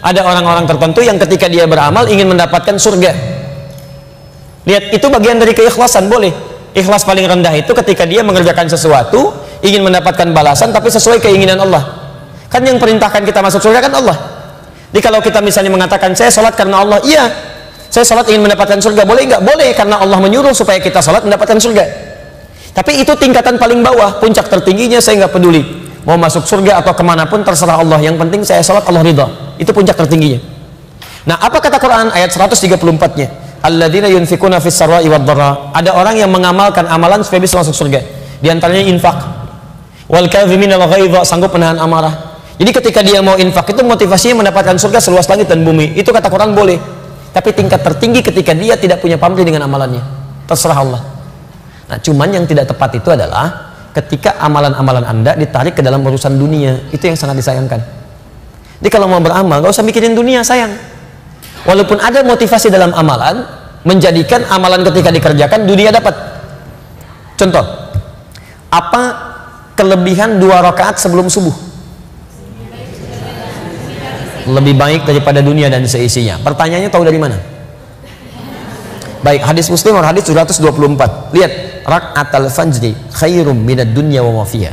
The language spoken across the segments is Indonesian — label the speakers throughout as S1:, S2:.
S1: Ada orang-orang tertentu yang ketika dia beramal ingin mendapatkan surga. Lihat, itu bagian dari keikhlasan, boleh. Ikhlas paling rendah itu ketika dia mengerjakan sesuatu ingin mendapatkan balasan tapi sesuai keinginan Allah. Kan yang perintahkan kita masuk surga kan Allah. Jadi kalau kita misalnya mengatakan saya sholat karena Allah, iya, saya sholat ingin mendapatkan surga, boleh nggak? Boleh, karena Allah menyuruh supaya kita sholat mendapatkan surga. Tapi itu tingkatan paling bawah. Puncak tertingginya saya nggak peduli mau masuk surga atau kemanapun, terserah Allah, yang penting saya sholat Allah ridha. Itu puncak tertingginya. Nah, apa kata Quran ayat 134-nya? Alladzina yunfikuna fis sarra'i wad dharra. Ada orang yang mengamalkan amalan supaya bisa masuk surga. Di antaranya infak. Wal kadhiminal ghaidha, sanggup menahan amarah. Jadi ketika dia mau infak itu motivasinya mendapatkan surga seluas langit dan bumi. Itu kata Quran boleh. Tapi tingkat tertinggi ketika dia tidak punya pamrih dengan amalannya. Terserah Allah. Nah, cuman yang tidak tepat itu adalah ketika amalan-amalan Anda ditarik ke dalam urusan dunia. Itu yang sangat disayangkan. Jadi kalau mau beramal, gak usah mikirin dunia, sayang. Walaupun ada motivasi dalam amalan, menjadikan amalan ketika dikerjakan dunia dapat. Contoh, apa kelebihan 2 rakaat sebelum subuh? Lebih baik daripada dunia dan seisinya. Pertanyaannya tahu dari mana? Baik, hadis Muslim hadis 724. Lihat, rakaatul fajri khairum minad dunya wa ma fiha.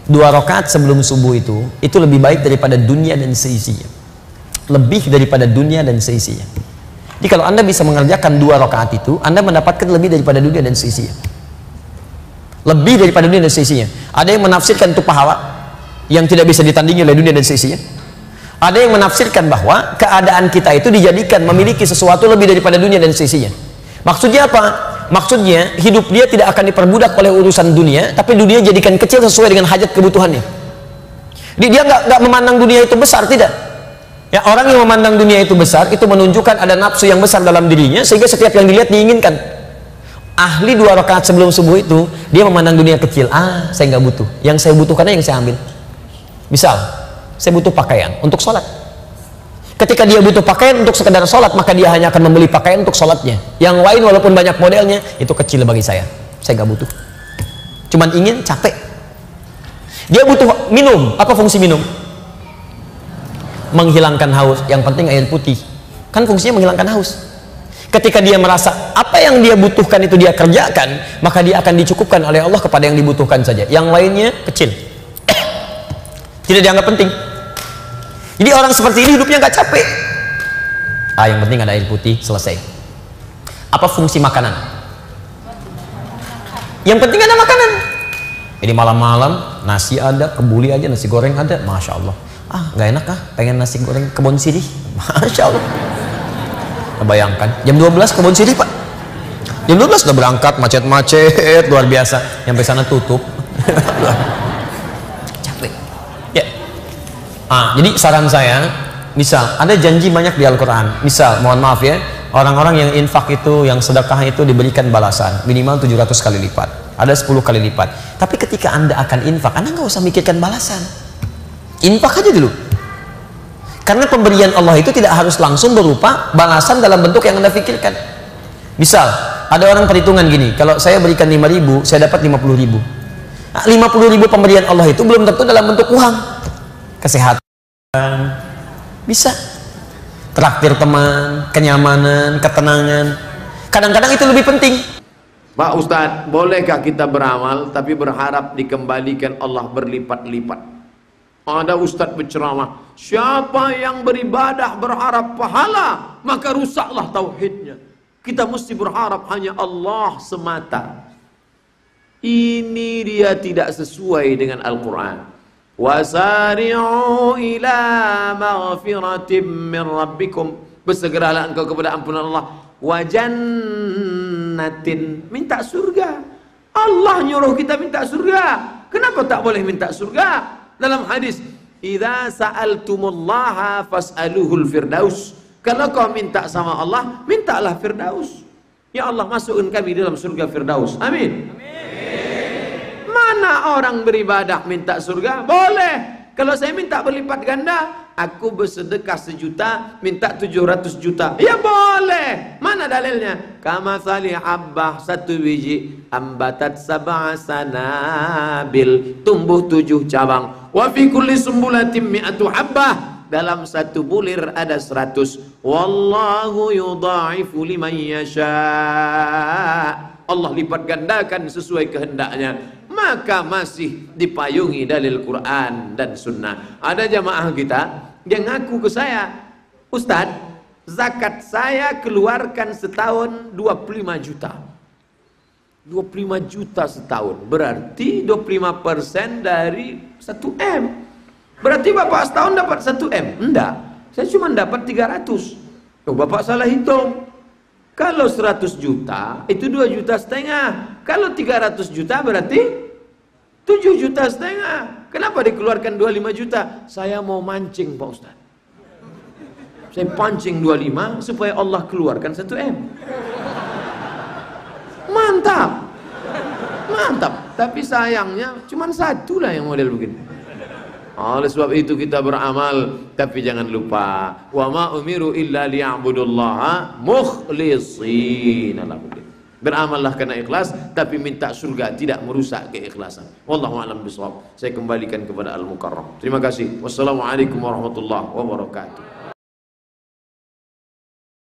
S1: 2 rakaat sebelum subuh itu lebih baik daripada dunia dan seisinya. Lebih daripada dunia dan seisinya. Jadi kalau Anda bisa mengerjakan 2 rakaat itu, Anda mendapatkan lebih daripada dunia dan seisinya. Lebih daripada dunia dan seisinya. Ada yang menafsirkan itu pahala yang tidak bisa ditandingi oleh dunia dan seisinya. Ada yang menafsirkan bahwa keadaan kita itu dijadikan memiliki sesuatu lebih daripada dunia dan seisinya. Maksudnya apa? Maksudnya hidup dia tidak akan diperbudak oleh urusan dunia, tapi dunia jadikan kecil sesuai dengan hajat kebutuhannya. Jadi dia nggak memandang dunia itu besar, tidak. Ya, orang yang memandang dunia itu besar itu menunjukkan ada nafsu yang besar dalam dirinya sehingga setiap yang dilihat diinginkan. Ahli 2 rakaat sebelum subuh itu dia memandang dunia kecil. Saya nggak butuh. Yang saya butuhkannya yang saya ambil. Misal, saya butuh pakaian untuk sholat. Ketika dia butuh pakaian untuk sekedar sholat, maka dia hanya akan membeli pakaian untuk sholatnya. Yang lain walaupun banyak modelnya, itu kecil bagi saya nggak butuh. Cuman ingin, capek. Dia butuh minum. Apa fungsi minum? Menghilangkan haus. Yang penting air putih. Kan fungsinya menghilangkan haus. Ketika dia merasa apa yang dia butuhkan itu dia kerjakan, maka dia akan dicukupkan oleh Allah kepada yang dibutuhkan saja. Yang lainnya kecil. Tidak dianggap penting. Jadi orang seperti ini hidupnya nggak capek. Yang penting ada air putih, selesai. Apa fungsi makanan? Yang penting ada makanan. Jadi malam-malam nasi ada, kebuli aja, nasi goreng ada, masya Allah. Nggak enak pengen nasi goreng kebun sirih, masya Allah. Bayangkan, jam 12 kebun sirih pak. Jam 12 udah berangkat, macet-macet luar biasa. Sampai sana tutup. Jadi saran saya, misal ada janji banyak di Al-Quran, misal mohon maaf ya, orang-orang yang infak itu, yang sedekah itu diberikan balasan minimal 700 kali lipat, ada 10 kali lipat. Tapi ketika Anda akan infak, Anda nggak usah mikirkan balasan, infak aja dulu. Karena pemberian Allah itu tidak harus langsung berupa balasan dalam bentuk yang Anda pikirkan. Misal ada orang perhitungan gini, kalau saya berikan 5.000 saya dapat 50.000. 50.000 pemberian Allah itu belum tentu dalam bentuk uang. Kesehatan bisa, traktir teman, kenyamanan, ketenangan, kadang-kadang itu lebih penting.
S2: Pak Ustadz, bolehkah kita beramal tapi berharap dikembalikan Allah berlipat-lipat? Ada Ustadz berceramah, siapa yang beribadah berharap pahala, maka rusaklah tauhidnya. Kita mesti berharap hanya Allah semata. Ini dia tidak sesuai dengan Al-Quran. Wasari'u ila maghfiratim min rabbikum, bersegeralah engkau kepada ampunan Allah. Wa jannatin, minta surga. Allah nyuruh kita minta surga. Kenapa tak boleh minta surga? Dalam hadis, idza sa'altumullaha fas'aluhul firdaus. Kalau kau minta sama Allah, mintalah firdaus. Ya Allah, masukkan kami dalam surga firdaus. Amin. Mana orang beribadah minta surga? Boleh. Kalau saya minta berlipat ganda, aku bersedekah 1 juta, minta 700 juta. Ya boleh. Mana dalilnya? Kamathali habbah, 1 biji, ambatat 7 sanabil, tumbuh 7 cabang. Wa fi kulli sumbulatin mi'atu habbah, dalam satu bulir ada 100. Wallahu yudha'ifu liman yasha. Allah lipat gandakan sesuai kehendaknya. Maka masih dipayungi dalil Quran dan Sunnah. Ada jamaah kita yang ngaku ke saya, Ustadz, zakat saya keluarkan setahun 25 juta. 25 juta setahun, berarti 25% dari 1M. Berarti Bapak setahun dapat 1M? Enggak, saya cuma dapat 300. Oh, Bapak salah hitung. Kalau 100 juta, itu 2,5 juta. Kalau 300 juta berarti 7,5 juta. Kenapa dikeluarkan 25 juta? Saya mau mancing Pak Ustaz. Saya pancing 25 supaya Allah keluarkan 1M. Mantap, mantap. Tapi sayangnya cuma satu lah yang model begini. Oleh sebab itu kita beramal, tapi jangan lupa, wa ma umiru illa liya'budullaha mukhlishina lahu. Beramallah karena ikhlas, tapi minta surga, tidak merusak keikhlasan. Wallahu a'lam bishawab. Saya kembalikan kepada Al-Mukarram. Terima kasih. Wassalamualaikum warahmatullahi wabarakatuh.